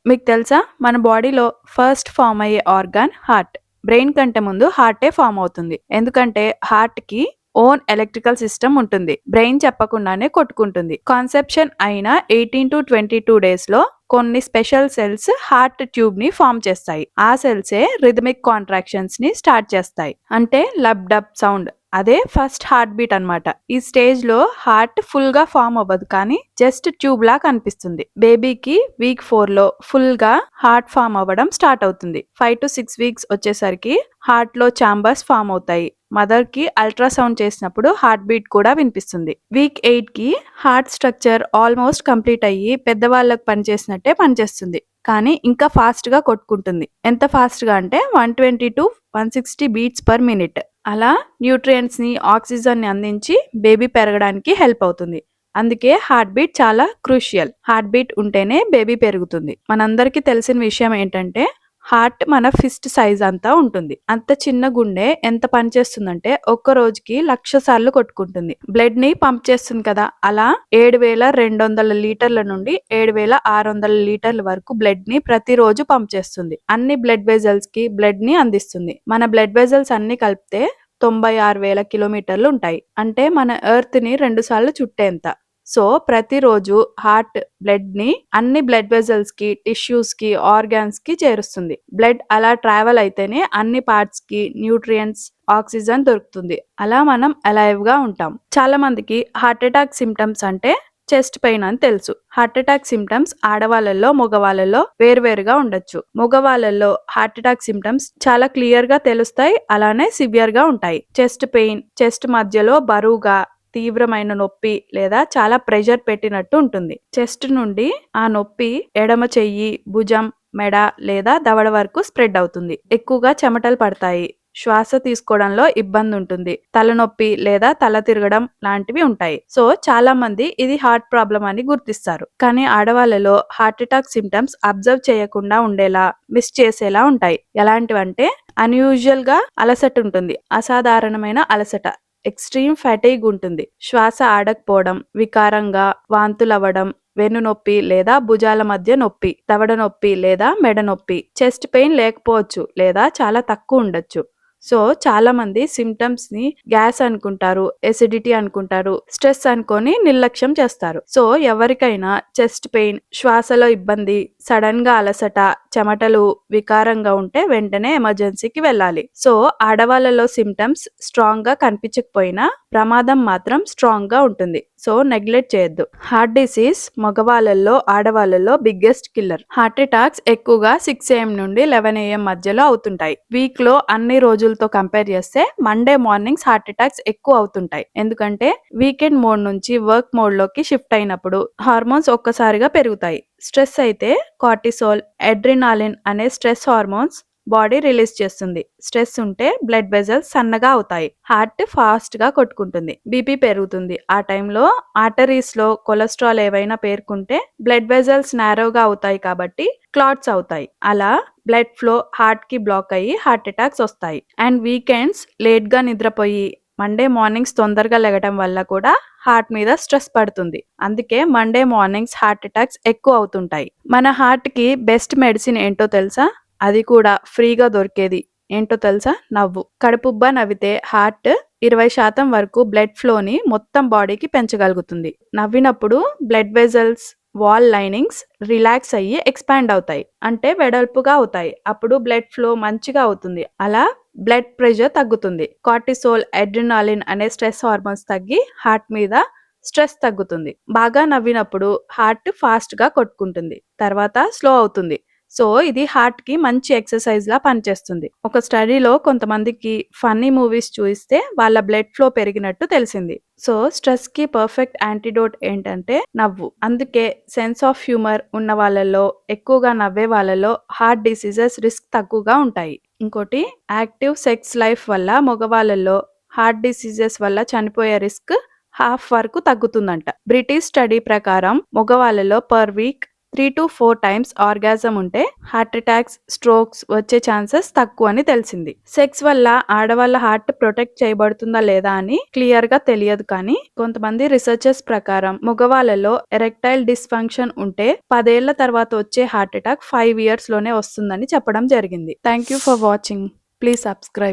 మీకు తెలుసా మన బాడీలో ఫస్ట్ ఫామ్ అయ్యే ఆర్గాన్ హార్ట్. బ్రెయిన్ కంటే ముందు హార్టే ఫామ్ అవుతుంది. ఎందుకంటే హార్ట్ కి ఓన్ ఎలక్ట్రికల్ సిస్టమ్ ఉంటుంది. బ్రెయిన్ చెప్పకుండానే కొట్టుకుంటుంది. కాన్సెప్షన్ అయిన 18 to 22 days లో కొన్ని స్పెషల్ సెల్స్ హార్ట్ ట్యూబ్ ని ఫామ్ చేస్తాయి. ఆ సెల్సే రిథమిక్ కాంట్రాక్షన్స్ ని స్టార్ట్ చేస్తాయి. అంటే లబ్ డబ్ సౌండ్. అదే ఫస్ట్ హార్ట్ బీట్ అన్నమాట. ఈ స్టేజ్ లో హార్ట్ ఫుల్ గా ఫామ్ అవ్వదు, కానీ జస్ట్ ట్యూబ్ లా కనిపిస్తుంది. బేబీకి వీక్ 4 లో ఫుల్ గా హార్ట్ ఫామ్ అవ్వడం స్టార్ట్ అవుతుంది. 5 to 6 weeks వచ్చేసరికి హార్ట్ లో చాంబర్స్ ఫామ్ అవుతాయి. మదర్ కి అల్ట్రాసౌండ్ చేసినప్పుడు హార్ట్ బీట్ కూడా వినిపిస్తుంది. వీక్ 8 కి హార్ట్ స్ట్రక్చర్ ఆల్మోస్ట్ కంప్లీట్ అయ్యి పెద్దవాళ్ళకు పనిచేసినట్టే పనిచేస్తుంది. కానీ ఇంకా ఫాస్ట్ గా కొట్టుకుంటుంది. ఎంత ఫాస్ట్ గా అంటే 120 to 160 beats per minute. అలా న్యూట్రియంట్స్ ని, ఆక్సిజన్ ని అందించి బేబీ పెరగడానికి హెల్ప్ అవుతుంది. అందుకే హార్ట్ బీట్ చాలా క్రూషియల్. హార్ట్ బీట్ ఉంటేనే బేబీ పెరుగుతుంది. మనందరికీ తెలిసిన విషయం ఏంటంటే హార్ట్ మన ఫిస్ట్ సైజ్ అంతా ఉంటుంది. అంత చిన్న గుండె ఎంత పనిచేస్తుందంటే ఒక్క రోజుకి 1,00,000 సార్లు కొట్టుకుంటుంది. బ్లడ్ ని పంప్ చేస్తుంది కదా, అలా 7,200 లీటర్ల నుండి 7,600 లీటర్ల వరకు బ్లడ్ ని ప్రతిరోజు పంప్ చేస్తుంది. అన్ని బ్లడ్ వెజల్స్ కి బ్లడ్ ని అందిస్తుంది. మన బ్లడ్ వెజల్స్ అన్ని కలిపితే 96,000 కిలోమీటర్లు ఉంటాయి. అంటే మన ఎర్త్ ని 2 సార్లు చుట్టేంత. సో ప్రతిరోజు హార్ట్ బ్లడ్ ని అన్ని బ్లడ్ వెజల్స్ కి, టిష్యూస్ కి, ఆర్గాన్స్ కి చేరుస్తుంది. బ్లడ్ అలా ట్రావెల్ అయితేనే అన్ని పార్ట్స్ కి న్యూట్రియంట్స్, ఆక్సిజన్ దొరుకుతుంది. అలా మనం అలైవ్ గా ఉంటాం. చాలా మందికి హార్ట్ అటాక్ సిమ్టమ్స్ అంటే చెస్ట్ పెయిన్ అని తెలుసు. హార్ట్ అటాక్ సిమ్టమ్స్ ఆడవాళ్ళలో, మగవాళ్ళలో వేరువేరుగా ఉండొచ్చు. మగవాళ్ళలో హార్ట్ అటాక్ సిమ్టమ్స్ చాలా క్లియర్ గా తెలుస్తాయి, అలానే సివియర్ గా ఉంటాయి. చెస్ట్ పెయిన్, చెస్ట్ మధ్యలో బరువుగా, తీవ్రమైన నొప్పి లేదా చాలా ప్రెషర్ పెట్టినట్టు ఉంటుంది. చెస్ట్ నుండి ఆ నొప్పి ఎడమ చెయ్యి, భుజం, మెడ లేదా దవడ వరకు స్ప్రెడ్ అవుతుంది. ఎక్కువగా చెమటలు పడతాయి. శ్వాస తీసుకోవడంలో ఇబ్బంది ఉంటుంది. తలనొప్పి లేదా తల తిరగడం లాంటివి ఉంటాయి. సో చాలా మంది ఇది హార్ట్ ప్రాబ్లం అని గుర్తిస్తారు. కానీ ఆడవాళ్ళలో హార్ట్ అటాక్ సిమ్టమ్స్ అబ్జర్వ్ చేయకుండా ఉండేలా, మిస్ చేసేలా ఉంటాయి. ఎలాంటివంటే అన్యూజువల్ గా అలసట ఉంటుంది. అసాధారణమైన అలసట, ఎక్స్ట్రీమ్ ఫాటిగ్ ఉంటుంది. శ్వాస ఆడకపోవడం, వికారంగా వాంతులవ్వడం, వెన్ను నొప్పి లేదా భుజాల మధ్య నొప్పి, దవడ నొప్పి లేదా మెడ నొప్పి. చెస్ట్ పెయిన్ లేకపోవచ్చు లేదా చాలా తక్కువ ఉండొచ్చు. సో చాలా మంది సిమ్టమ్స్ ని గ్యాస్ అనుకుంటారు, ఎసిడిటీ అనుకుంటారు, స్ట్రెస్ అనుకొని నిర్లక్ష్యం చేస్తారు. సో ఎవరికైనా చెస్ట్ పెయిన్, శ్వాసలో ఇబ్బంది, సడన్ గా అలసట, చెమటలు, వికారంగా ఉంటే వెంటనే ఎమర్జెన్సీకి వెళ్ళాలి. సో ఆడవాళ్ళలో సిమ్టమ్స్ స్ట్రాంగ్ గా కనిపించకపోయినా ప్రమాదం మాత్రం స్ట్రాంగ్ గా ఉంటుంది. సో నెగ్లెక్ట్ చేయొద్దు. హార్ట్ డిసీజ్ మగవాళ్ళల్లో, ఆడవాళ్ళలో బిగ్గెస్ట్ కిల్లర్. హార్ట్ అటాక్స్ ఎక్కువగా 6 AM నుండి 11 AM మధ్యలో అవుతుంటాయి. వీక్ లో అన్ని రోజులతో కంపేర్ చేస్తే మండే మార్నింగ్స్ హార్ట్ అటాక్స్ ఎక్కువ అవుతుంటాయి. ఎందుకంటే వీకెండ్ మోడ్ నుంచి వర్క్ మోడ్ లోకి షిఫ్ట్ అయినప్పుడు హార్మోన్స్ ఒక్కసారిగా పెరుగుతాయి. స్ట్రెస్ అయితే కార్టిసోల్, అడ్రినాలిన్ అనే స్ట్రెస్ హార్మోన్స్ బాడీ రిలీజ్ చేస్తుంది. స్ట్రెస్ ఉంటే బ్లడ్ వెజల్స్ సన్నగా అవుతాయి. హార్ట్ ఫాస్ట్ గా కొట్టుకుంటుంది. బీపీ పెరుగుతుంది. ఆ టైంలో ఆర్టరీస్ లో కొలెస్ట్రాల్ ఏవైనా పేరుకుంటే బ్లడ్ వెజల్స్ నారోగా అవుతాయి కాబట్టి క్లాట్స్ అవుతాయి. అలా బ్లడ్ ఫ్లో హార్ట్ కి బ్లాక్ అయ్యి హార్ట్ అటాక్స్ వస్తాయి. అండ్ వీకెండ్స్ లేట్ గా నిద్రపోయి మండే మార్నింగ్స్ తొందరగా లెగటం వల్ల కూడా హార్ట్ మీద స్ట్రెస్ పడుతుంది. అందుకే మండే మార్నింగ్స్ హార్ట్ అటాక్స్ ఎక్కువ అవుతుంటాయి. మన హార్ట్ కి బెస్ట్ మెడిసిన్ ఏంటో తెలుసా? అది కూడా ఫ్రీగా దొరికేది ఏంటో తెలుసా? నవ్వు. కడుపుబ్బా నవ్వితే హార్ట్ 20% వరకు బ్లడ్ ఫ్లోని మొత్తం బాడీకి పెంచగలుగుతుంది. నవ్వినప్పుడు blood vessels, wall linings relax అయ్యి ఎక్స్పాండ్ అవుతాయి, అంటే వెడల్పుగా అవుతాయి. అప్పుడు బ్లడ్ ఫ్లో మంచిగా అవుతుంది. అలా బ్లడ్ ప్రెషర్ తగ్గుతుంది. కార్టిసోల్, అడ్రినాలిన్ అనే స్ట్రెస్ హార్మోన్స్ తగ్గి హార్ట్ మీద స్ట్రెస్ తగ్గుతుంది. బాగా నవ్వినప్పుడు హార్ట్ ఫాస్ట్ గా కొట్టుకుంటుంది, తర్వాత స్లో అవుతుంది. సో ఇది హార్ట్ కి మంచి ఎక్సర్సైజ్ లా పనిచేస్తుంది. ఒక స్టడీలో కొంతమందికి ఫన్నీ మూవీస్ చూయిస్తే వాళ్ళ బ్లడ్ ఫ్లో పెరిగినట్టు తెలిసింది. సో స్ట్రెస్ కి పర్ఫెక్ట్ యాంటీడోట్ ఏంటంటే నవ్వు. అందుకే సెన్స్ ఆఫ్ హ్యూమర్ ఉన్న వాళ్ళలో, ఎక్కువగా నవ్వే వాళ్ళలో హార్ట్ డిసీజెస్ రిస్క్ తక్కువగా ఉంటాయి. ఇంకోటి, యాక్టివ్ సెక్స్ లైఫ్ వల్ల మగవాళ్ళలో హార్ట్ డిసీజెస్ వల్ల చనిపోయే రిస్క్ 1/2 వరకు తగ్గుతుందంట. బ్రిటిష్ స్టడీ ప్రకారం మగవాళ్ళలో per week 3 to 4 times orgasm ఉంటే హార్ట్ అటాక్స్, స్ట్రోక్స్ వచ్చే ఛాన్సెస్ తక్కువ అని తెలిసింది. సెక్స్ వల్ల ఆడవాళ్ళ హార్ట్ ప్రొటెక్ట్ చేయబడుతుందా లేదా అని క్లియర్ గా తెలియదు, కానీ కొంతమంది రీసెర్చర్స్ ప్రకారం మగవాళ్ళలో ఎరెక్టైల్ డిస్ఫంక్షన్ ఉంటే 10 ఏళ్ల తర్వాత వచ్చే హార్ట్ అటాక్ 5 years లోనే వస్తుందని చెప్పడం జరిగింది. Thank you for watching. Please subscribe.